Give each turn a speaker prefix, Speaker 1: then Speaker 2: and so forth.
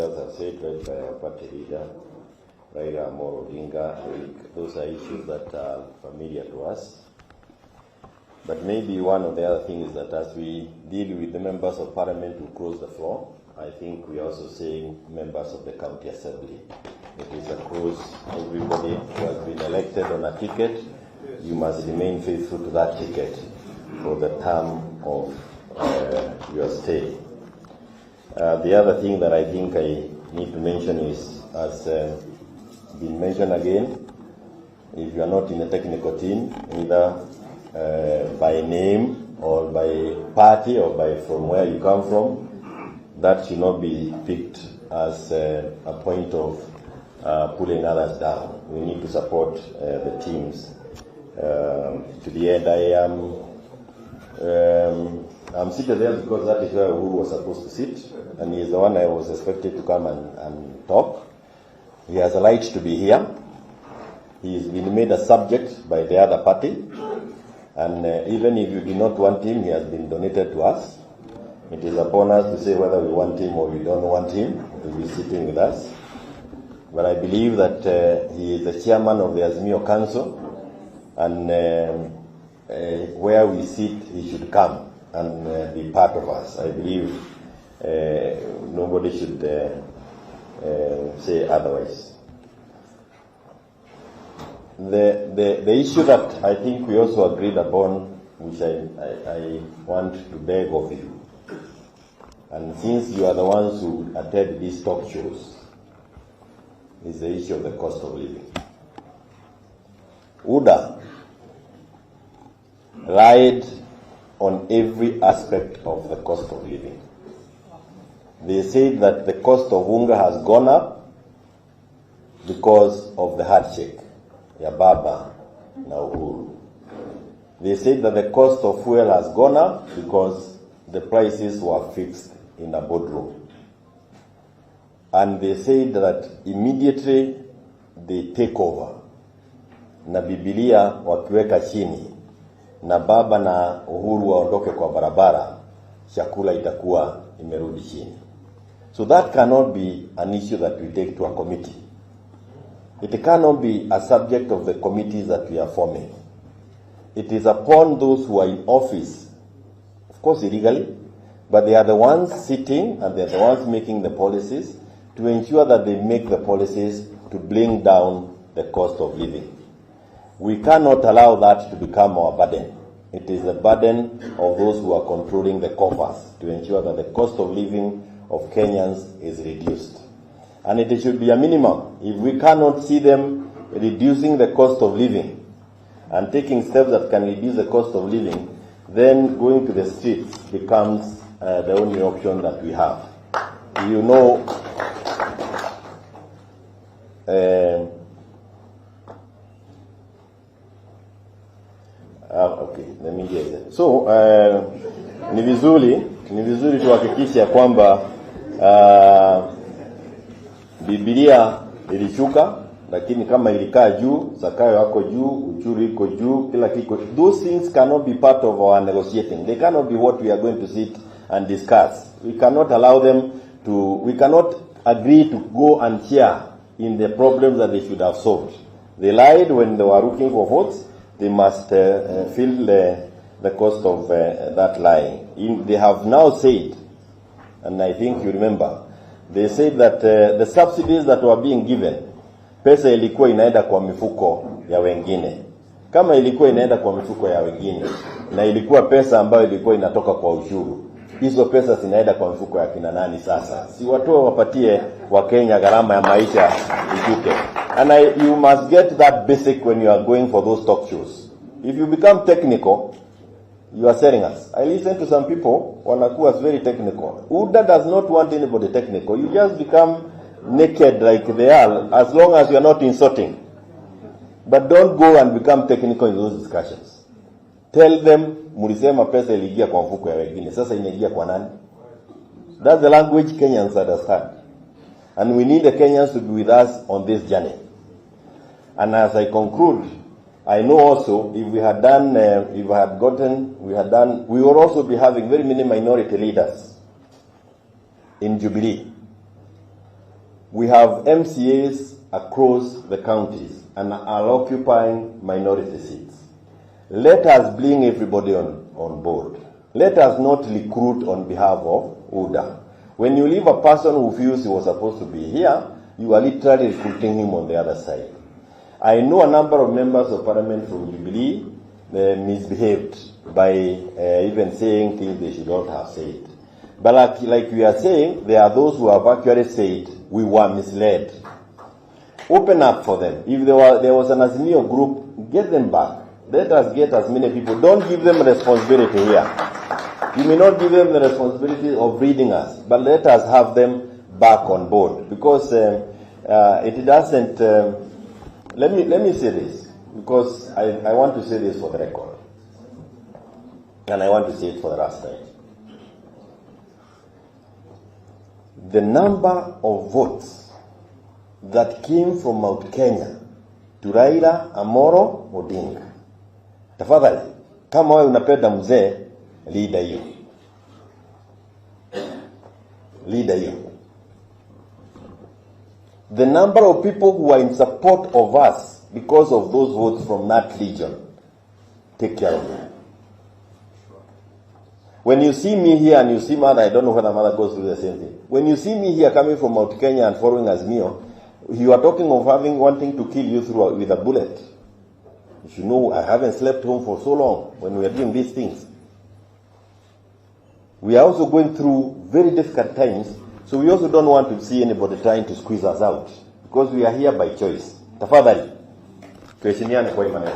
Speaker 1: leaders have said, led by our party leader, Raila Amolo Odinga. Those are issues that are familiar to us. But maybe one of the other things is that as we deal with the members of parliament who close the floor, I think we are also saying members of the county assembly. It is across everybody who has been elected on a ticket. You must remain faithful to that ticket for the term of your stay. The other thing that I think I need to mention is, as been mentioned again, if you are not in a technical team, either by name or by party or by from where you come from, that should not be picked as a point of pulling others down. We need to support the teams to the end. I'm seated there because that is where Uhuru was supposed to sit, and he is the one I was expected to come and talk. He has a right to be here. He's been made a subject by the other party, and even if you do not want him, he has been donated to us. It is upon us to say whether we want him or we don't want him to be sitting with us. But I believe that he is the chairman of the Azimio Council, and where we sit, he should come and be part of us. I believe nobody should say otherwise. The issue that I think we also agreed upon, which I want to beg of you, and since you are the ones who attend these talk shows, is the issue of the cost of living. UDA lied on every aspect of the cost of living. They said that the cost of unga has gone up because of the handshake, ya Baba na Uhuru. They said that the cost of fuel has gone up because the prices were fixed in a boardroom. And they said that immediately they take over, na Biblia wakiweka chini, na Baba na Uhuru waondoke kwa barabara, chakula itakuwa imerudi chini. So that cannot be an issue that we take to a committee. It cannot be a subject of the committees that we are forming. It is upon those who are in office, of course illegally, but they are the ones sitting and they are the ones making the policies to ensure that they make the policies to bring down the cost of living. We cannot allow that to become our burden. It is the burden of those who are controlling the coffers to ensure that the cost of living of Kenyans is reduced. And it should be a minimum. If we cannot see them reducing the cost of living and taking steps that can reduce the cost of living, then going to the streets becomes the only option that we have. You know, okay, let me get it. So, ni vizuri tuhakikisha kwamba Biblia ilishuka, lakini kama ilikaa juu, Zakayo wako juu, uchuru iko juu, kila kiko. Those things cannot be part of our negotiating. They cannot be what we are going to sit and discuss. We cannot allow them to, we cannot agree to go and share in the problems that they should have solved. They lied when they were looking for votes. They must feel the cost of that lying. They have now said, and I think you remember, they said that the subsidies that were being given, pesa ilikuwa inaenda kwa mifuko ya wengine. Kama ilikuwa inaenda kwa mifuko ya wengine, na ilikuwa pesa ambayo ilikuwa inatoka kwa ushuru, hizo pesa zinaenda kwa mifuko ya kina nani sasa? Si watu wapatie wa Kenya gharama ya maisha ishuke. And you must get that basic when you are going for those talk shows. If you become technical, you are selling us. I listen to some people, wanakuwa very technical. UDA does not want anybody technical. You just become naked like they are, as long as you are not insulting. But don't go and become technical in those discussions. Tell them, mulisema pesa iliingia kwa mfuko ya wengine. Sasa inaingia kwa nani? That's the language Kenyans understand. And we need the Kenyans to be with us on this journey. And as I conclude, I know also if we had done, we would also be having very many minority leaders in Jubilee. We have MCAs across the counties and are occupying minority seats. Let us bring everybody on board. Let us not recruit on behalf of UDA. When you leave a person who feels he was supposed to be here, you are literally recruiting him on the other side. I know a number of members of parliament from Jubilee misbehaved by even saying things they should not have said. But like we are saying, there are those who have actually said we were misled. Open up for them. If there was an Azimio group, get them back. Let us get as many people. Don't give them responsibility here. You may not give them the responsibility of reading us, but let us have them back on board, because it doesn't. Let me say this, because I want to say this for the record, and I want to say it for the last time. The number of votes that came from Mount Kenya to Raila Amolo Odinga. Tafadhali, kama wewe unapenda mzee, leader hiyo. Leader hiyo. The number of people who are in support of us because of those votes from that region, take care of them. When you see me here and you see Mother, I don't know whether Mother goes through the same thing. When you see me here coming from Mount Kenya and following Azimio, you are talking of wanting to kill you with a bullet. You should know I haven't slept home for so long when we are doing these things. We are also going through very difficult times, so we also don't want to see anybody trying to squeeze us out, because we are here by choice. Tafadhali, tuheshimiane kwa imani.